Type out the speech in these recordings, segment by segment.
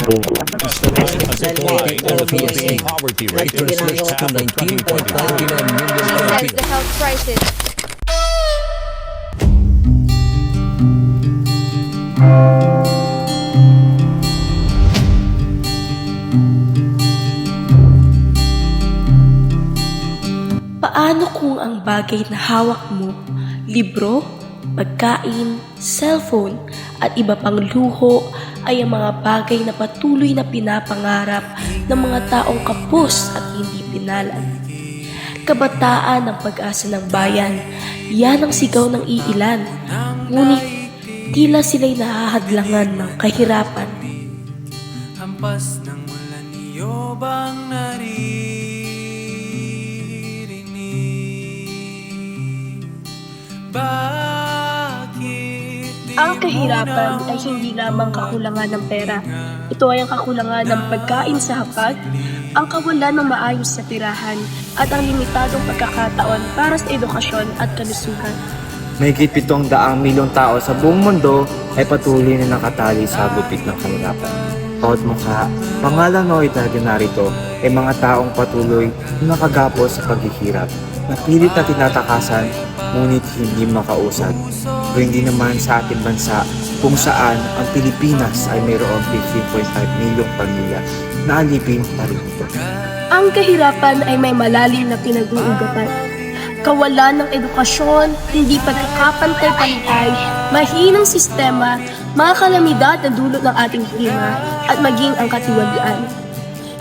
Supply and the Philippine poverty rate has reached to 19.99 million Says Filipinos. the health crisis. Paano kung ang bagay na hawak mo, libro, pagkain, cellphone, at iba pang luho ay ang mga bagay na patuloy na pinapangarap ng mga taong kapos at hindi pinalad? Kabataan ang pag-asa ng bayan, yan ang sigaw ng iilan. Ngunit tila sila'y nahahadlangan ng kahirapan. Hampas ng ulan niyo bang naririnig? Bakit di Ang kahirapan mo ay hindi lamang kakulangan ng pera. Ito ay ang kakulangan ng pagkain sa hapag, ang kawalan ng maayos na tirahan, at ang limitadong pagkakataon para sa edukasyon at kalusugan. Mahigit 700 milyong tao sa buong mundo ay patuloy na nakatali sa gupit ng kahirapan. Bawat mukha, pangalan o italagay narito ay mga taong patuloy na nakagapos sa paghihirap, na pilit na tinatakasan ngunit hindi makausad. O hindi naman sa ating bansa kung saan ang Pilipinas ay mayroong 15.5 milyong pamilya na alipin pa rin ito. Ang kahirapan ay may malalim na pinag-uugatan. Kawalan ng edukasyon, hindi pagkakapantay-pantay, mahinang sistema, mga kalamidad na dulot ng ating klima, at maging ang katiwalian.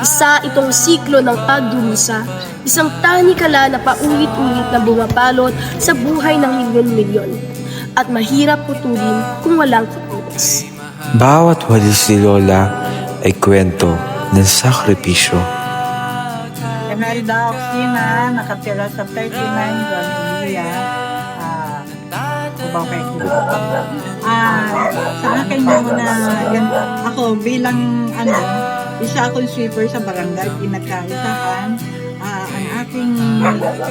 Isa itong siklo ng pagdurusa, isang tanikala na paulit-ulit na bumapalot sa buhay ng milyon-milyon, at mahirap putulin kung walang pagputos. Bawat walis ni Lola ay kwento ng sakripisyo. Emelda Oxina, nakatira sa 39 Guadalajara. Kubang Pekino. Sa akin muna, ako bilang isa akong sweeper sa barangay, pinagkaisahan. Ang aking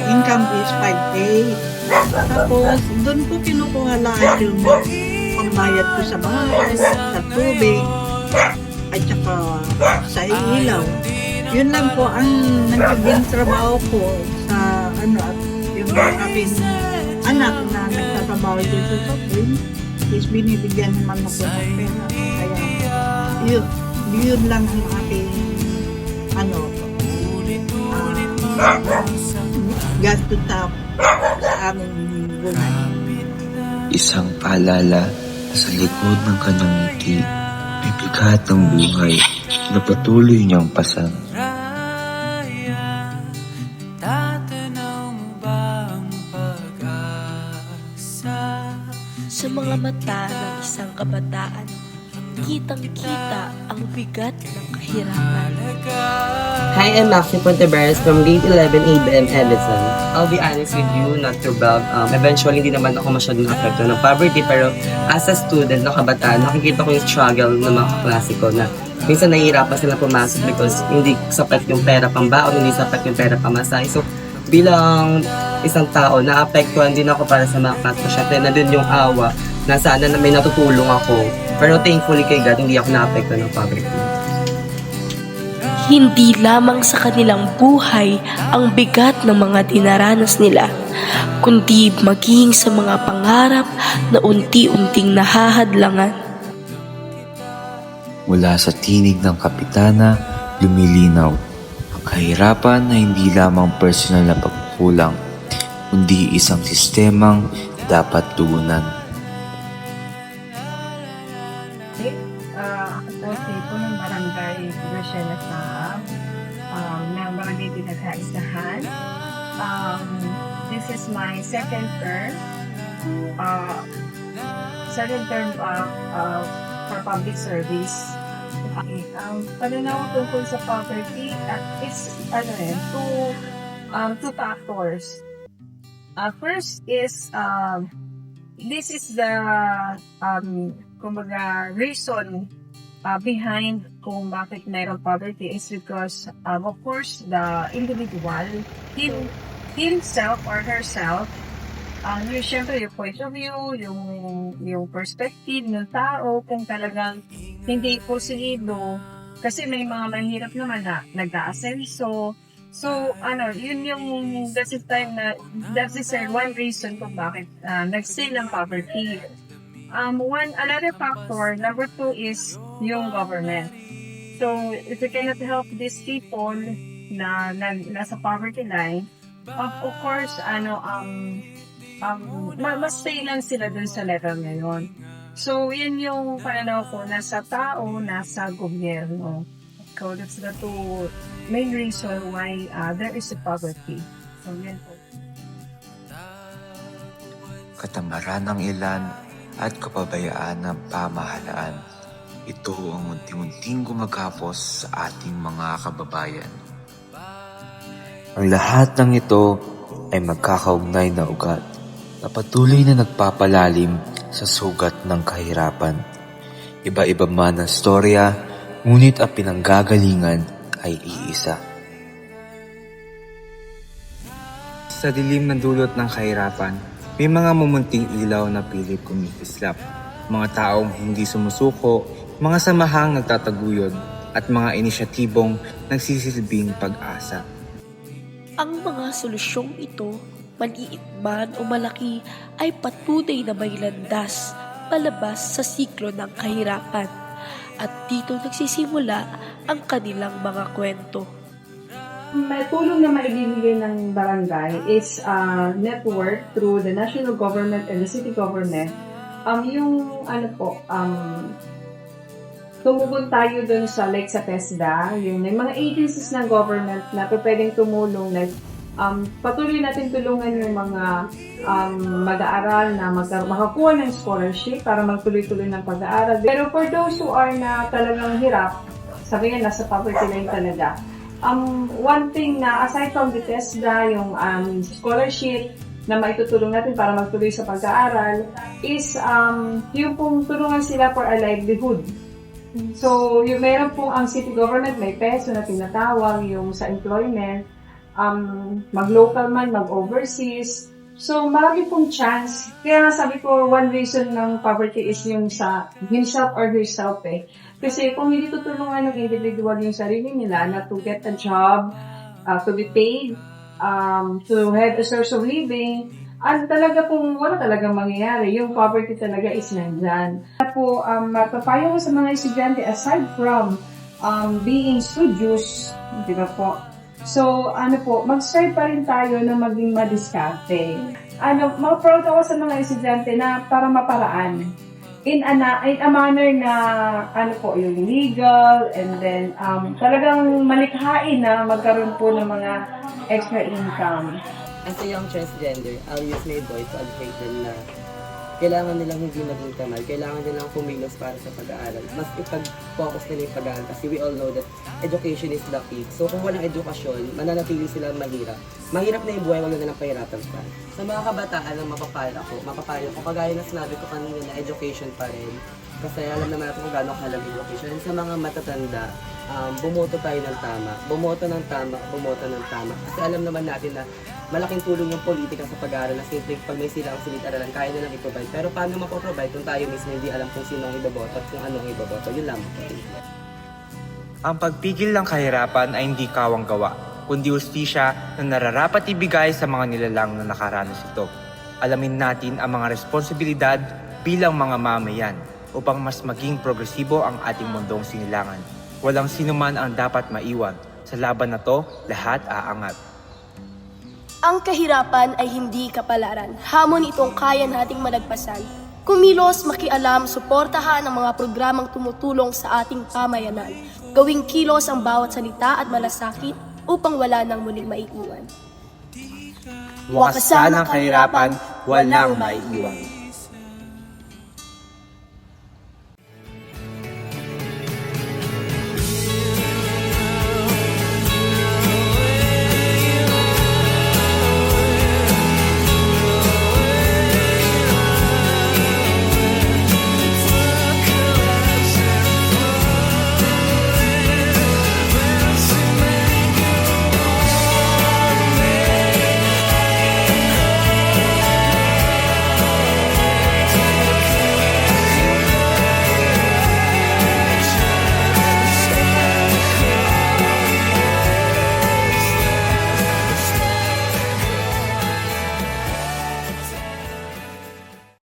income is 5K. Tapos, doon ko kinukuha lahat yung pagbayad ko sa bahay, sa tubig, at saka sa ilaw. Yun lang po ang nagiging trabaho ko sa at yung aking anak na nagtatrabaho din sa shopping is binibigyan naman ako ng pera. Kaya yun lang ang aking gasto sa aming buhay. Isang paalala sa likod ng kanyang ngiti, may bigat ng buhay na patuloy niyang pasan. tatanaw mo ba ang pag-asa? Sa mga mata ng isang kabataan, kitang-kita ang bigat ng kahirapan. Hi, I'm Maxi Ponteveras from grade 11 ABM Edison. I'll be honest with you, not to brag. Eventually, hindi naman ako masyadong nakapekto ng poverty, pero as a student na kabataan, nakikita ko yung struggle ng mga kaklase ko na minsan nahihirapan sila pumasok because hindi sapat yung pera pang baon, hindi sapat yung pera pang masay. So, bilang isang tao, naapektuhan din ako para sa mga klase ko. Siyempre, na din yung awa na sana na may natutulong ako. Pero thankfully kay God, hindi ako naapektuhan ng poverty. Hindi lamang sa kanilang buhay ang bigat ng mga dinaranas nila, kundi maging sa mga pangarap na unti-unting nahahadlangan. Mula sa tinig ng kapitana, lumilinaw. Ang kahirapan na hindi lamang personal na pagkukulang, kundi isang sistemang dapat tugunan. Ako po ng barangay Rochelle sa ng barangay Pinagkaisahan. This is my second term for public service. Pananaw tungkol sa poverty, it's two factors. First is this is the reason behind kung bakit mayroong poverty is because of course the individual himself or herself yung syempre yung point of view, yung perspective ng tao, kung talagang hindi positibo Kasi may mga mahirap naman na nag-aasenso. So, yun yung, that's the time na, that's the one reason kung bakit nag-stay ng poverty. Another factor, number 2 is yung government. So, if we cannot help these people na nasa poverty line, of course, mas stay lang sila dun sa level ngayon. So, yun yung pananaw ko, nasa tao, nasa gobyerno. So, that's the two main reason why there is a poverty. So, yan po. Katamaran ng ilan at kapabayaan ng pamahalaan. Ito ang unti-unting gumagapos sa ating mga kababayan. Ang lahat ng ito ay magkakaugnay na ugat na patuloy na nagpapalalim sa sugat ng kahirapan. Iba-iba man ang storya, ngunit ang pinanggagalingan ay iisa. Sa dilim ng dulot ng kahirapan, may mga mumunting ilaw na pilit kumikislap. Mga taong hindi sumusuko, mga samahang nagtataguyod, at mga inisyatibong nagsisilbing pag-asa. Ang mga solusyong ito, maliit man o malaki, ay patunay na may landas palabas sa siklo ng kahirapan. At dito nagsisimula ang kanilang mga kwento. May tulong na maibibigay ng barangay is network through the national government and the city government. Tumugon tayo dun sa like sa TESDA, yung may mga agencies ng government na pwedeng tumulong na patuloy natin tulungan yung mga mag-aaral na makakuha ng scholarship para magtuloy-tuloy ng pag-aaral. Pero for those who are na talagang hirap, sabi nga nasa poverty line talaga, one thing na aside from the TESDA, yung scholarship na maitutulong natin para magtuloy sa pag-aaral is yung pong tulungan sila for a livelihood. So, yung meron pong ang city government, may peso na tinatawag yung sa employment, mag-local man, mag-overseas. So, marami pong chance. Kaya sabi ko, one reason ng poverty is yung sa himself or herself eh. Kasi kung hindi tutulungan ng individual yung sarili nila na to get a job, to be paid, to have a source of living, talaga pong wala talagang mangyayari. Yung poverty talaga is nandyan. Po, mapapayo ko sa mga estudyante aside from being studious, di ba po? So, mag-strive pa rin tayo na maging madiskarte. Proud ako sa mga estudyante na para maparaan. In a manner na, yung legal, and then, talagang malikhain na magkaroon po ng mga extra income. As a young transgender, I'll use my voice to advocate them na kailangan nilang hindi maging tamad, kailangan nilang kumilos para sa pag-aaral. Mas ipag-focus nila yung pag-aaral kasi we all know that education is the key. So kung walang edukasyon, mananatili sila mahirap. Mahirap na yung buhay, wala na lang pahirapan pa. Sa mga kabataan na mapapayo ko, kagaya na sinabi ko kanina na education pa rin. Kasi alam naman natin kung gaano kahalaga education. And sa mga matatanda, bumoto tayo ng tama. Bumoto ng tama. Kasi alam naman natin na malaking tulong yung politika sa pag-aaral na simple pag may silang silid-aralan, kaya nilang i-provide. Pero paano mapoprovide kung tayo mismo hindi alam kung sino ang iboboto at kung anong iboboto? Yun lang. Ang pagpigil ng kahirapan ay hindi kawang gawa, kundi ustisya na nararapat ibigay sa mga nilalang na nakaranas ito. Alamin natin ang mga responsibilidad bilang mga mamayan upang mas maging progresibo ang ating mundong sinilangan. Walang sinuman ang dapat maiwan. Sa laban na to, lahat aangat. Ang kahirapan ay hindi kapalaran. Hamon itong kaya nating malagpasan. Kumilos, makialam, suportahan ang mga programang tumutulong sa ating pamayanan. Gawing kilos ang bawat salita at malasakit upang wala nang muling maiiwan. Wakasan ang kahirapan, walang maiiwan.